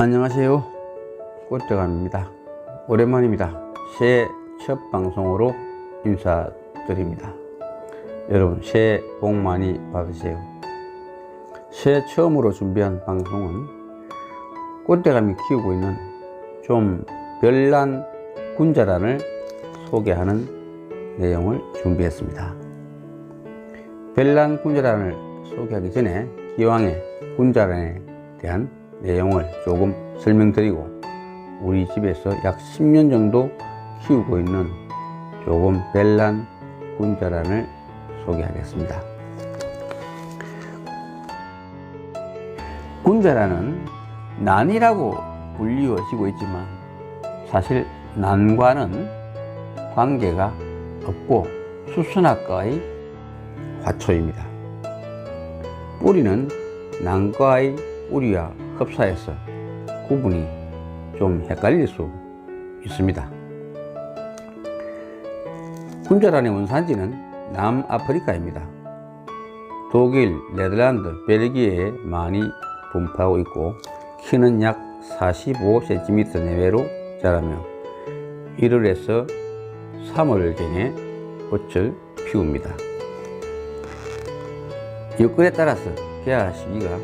안녕하세요, 꽃대감입니다. 오랜만입니다. 새해 첫 방송으로 인사드립니다. 여러분 새해 복 많이 받으세요. 새해 처음으로 준비한 방송은 꽃대감이 키우고 있는 좀 별난 군자란을 소개하는 내용을 준비했습니다. 별난 군자란을 소개하기 전에 기왕에 군자란에 대한 내용을 조금 설명드리고 우리 집에서 약 10년 정도 키우고 있는 조금 별난 군자란을 소개하겠습니다. 군자란은 난이라고 불리워지고 있지만 사실 난과는 관계가 없고 수선학과의 화초입니다. 뿌리는 난과의 뿌리와 흡사해서 구분이 좀 헷갈릴 수 있습니다. 군자란의 원산지는 남아프리카입니다. 독일, 네덜란드, 벨기에에 많이 분포하고 있고 키는 약 45cm 내외로 자라며 1월에서 3월경에 꽃을 피웁니다. 여건에 따라서 개화 시기가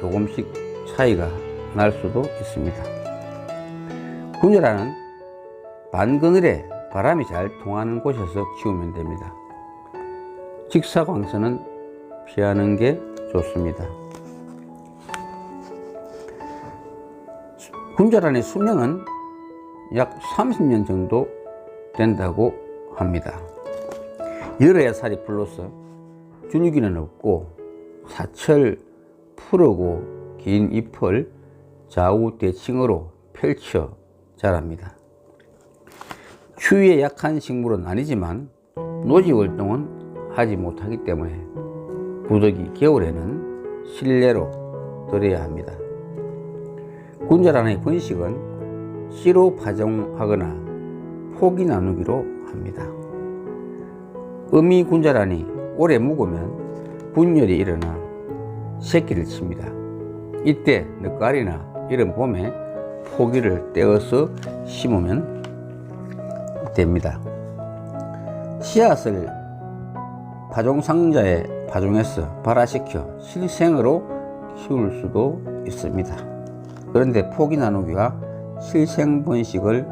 조금씩 차이가 날 수도 있습니다. 군자란은 반그늘에 바람이 잘 통하는 곳에서 키우면 됩니다. 직사광선은 피하는 게 좋습니다. 군자란의 수명은 약 30년 정도 된다고 합니다. 열어야 살이 불러서 줄기는 없고 사철 푸르고 긴 잎을 좌우 대칭으로 펼쳐 자랍니다. 추위에 약한 식물은 아니지만 노지 활동은 하지 못하기 때문에 부득이 겨울에는 실내로 들여야 합니다. 군자란의 번식은 씨로 파종하거나 포기 나누기로 합니다. 어미 군자란이 오래 묵으면 분열이 일어나 새끼를 칩니다. 이때 늦가을이나 이른 봄에 포기를 떼어서 심으면 됩니다. 씨앗을 파종상자에 파종해서 발화시켜 실생으로 키울 수도 있습니다. 그런데 포기 나누기와 실생 번식을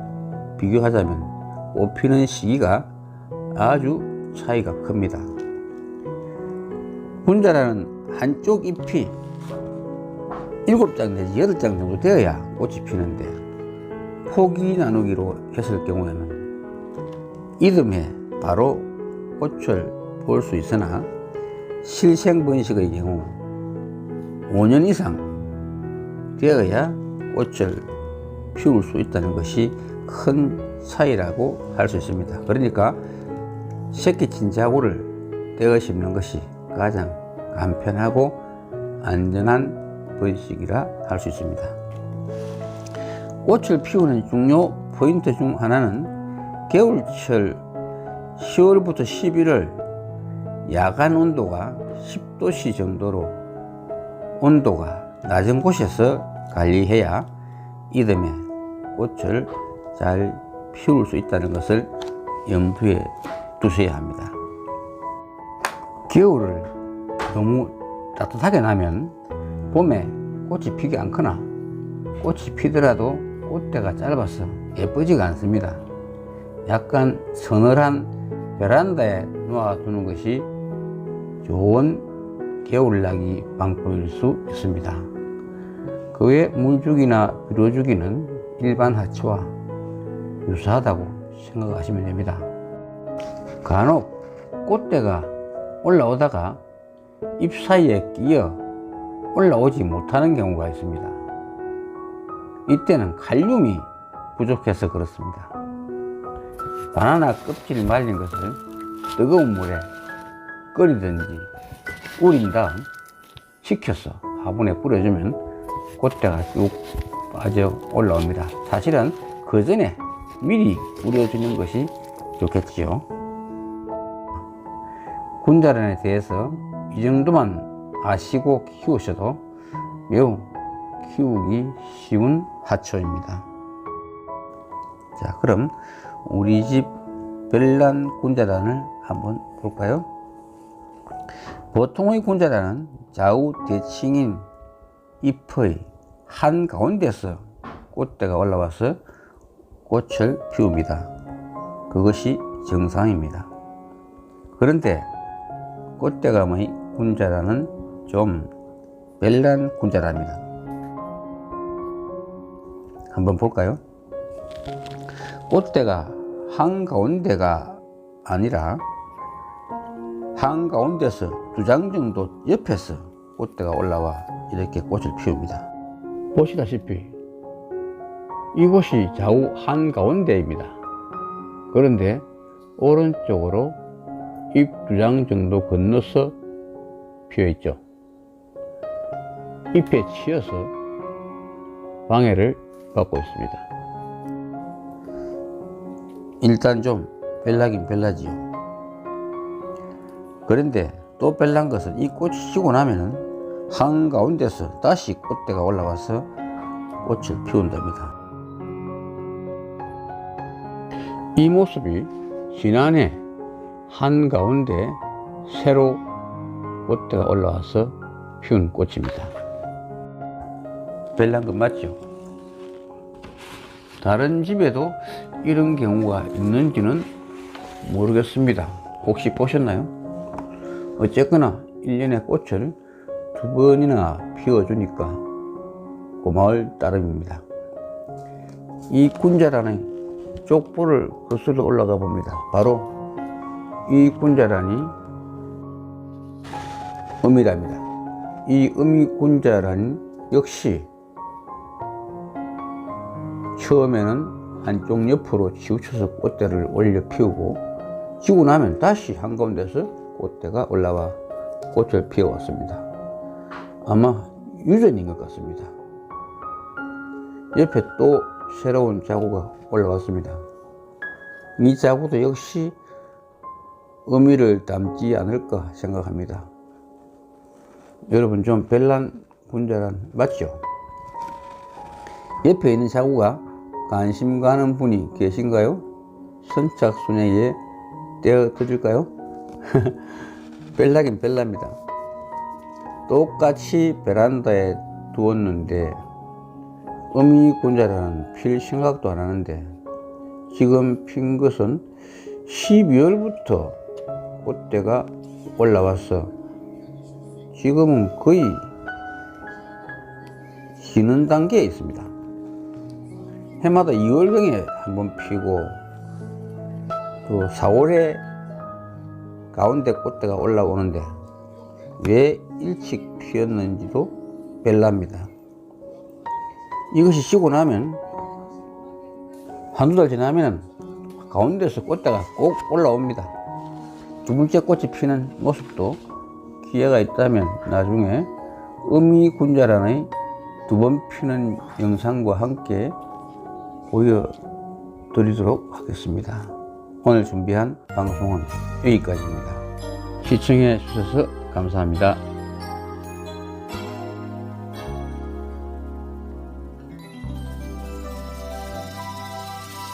비교하자면 꽃 피는 시기가 아주 차이가 큽니다. 군자란은 한쪽 잎이 7장 내지 8장 정도 되어야 꽃이 피는데 포기 나누기로 했을 경우에는 이듬해 바로 꽃을 볼 수 있으나 실생 번식의 경우 5년 이상 되어야 꽃을 피울 수 있다는 것이 큰 차이라고 할 수 있습니다. 그러니까 새끼친 자구를 떼어 심는 것이 가장 간편하고 안전한 번식이라 할 수 있습니다. 꽃을 피우는 중요 포인트 중 하나는 겨울철 10월부터 11월 야간 온도가 10도씨 정도로 온도가 낮은 곳에서 관리해야 이듬해 꽃을 잘 피울 수 있다는 것을 염두에 두셔야 합니다. 겨울을 너무 따뜻하게 나면 봄에 꽃이 피지 않거나 꽃이 피더라도 꽃대가 짧아서 예쁘지가 않습니다. 약간 서늘한 베란다에 놓아두는 것이 좋은 겨울나기 방법일 수 있습니다. 그 외 물주기나 비료주기는 일반 화초와 유사하다고 생각하시면 됩니다. 간혹 꽃대가 올라오다가 잎 사이에 끼어 올라오지 못하는 경우가 있습니다. 이때는 칼륨이 부족해서 그렇습니다. 바나나 껍질 말린 것을 뜨거운 물에 끓이든지 우린 다음 식혀서 화분에 뿌려주면 꽃대가 쭉 빠져 올라옵니다. 사실은 그 전에 미리 뿌려주는 것이 좋겠지요. 군자란에 대해서 이 정도만 아시고 키우셔도 매우 키우기 쉬운 하초입니다. 자, 그럼 우리 집 별난 군자란을 한번 볼까요? 보통의 군자란은 좌우 대칭인 잎의 한가운데서 꽃대가 올라와서 꽃을 피웁니다. 그것이 정상입니다. 그런데 꽃대감의 군자란은 좀 별난 군자란입니다. 한번 볼까요? 꽃대가 한가운데가 아니라 한가운데서 2장 정도 옆에서 꽃대가 올라와 이렇게 꽃을 피웁니다. 보시다시피 이곳이 좌우 한가운데입니다. 그런데 오른쪽으로 잎 2장 정도 건너서 피어 있죠. 잎에 치여서 방해를 받고 있습니다. 일단 좀 별나긴 별나지요. 그런데 또 별난 것은 이 꽃이 지고 나면은 한가운데서 다시 꽃대가 올라와서 꽃을 피운답니다. 이 모습이 지난해 한가운데 새로 꽃대가 올라와서 피운 꽃입니다. 별난 것 맞죠? 다른 집에도 이런 경우가 있는지는 모르겠습니다. 혹시 보셨나요? 어쨌거나 1년에 꽃을 2번이나 피워주니까 고마울 따름입니다. 이 군자란의 쪽부를 거슬러 올라가 봅니다. 바로 이 군자란이 음이랍니다. 이 음이 군자란 역시 처음에는 한쪽 옆으로 치우쳐서 꽃대를 올려 피우고 지고 나면 다시 한가운데서 꽃대가 올라와 꽃을 피워왔습니다. 아마 유전인 것 같습니다. 옆에 또 새로운 자구가 올라왔습니다. 이 자구도 역시 의미를 담지 않을까 생각합니다. 여러분 좀 별난 군자란 맞죠? 옆에 있는 자구가 관심 가는 분이 계신가요? 선착순에게 떼어 드릴까요? 별나긴 별납니다. 똑같이 베란다에 두었는데 어미군자라는 필 생각도 안 하는데 지금 핀 것은 12월부터 꽃대가 올라와서 지금은 거의 지는 단계에 있습니다. 해마다 2월경에 한번 피고 또 4월에 가운데 꽃대가 올라오는데 왜 일찍 피었는지도 별납니다. 이것이 지고 나면 한두 달 지나면 가운데서 꽃대가 꼭 올라옵니다. 두 번째 꽃이 피는 모습도 기회가 있다면 나중에 어미군자란의 2번 피는 영상과 함께 보여드리도록 하겠습니다. 오늘 준비한 방송은 여기까지입니다. 시청해 주셔서 감사합니다.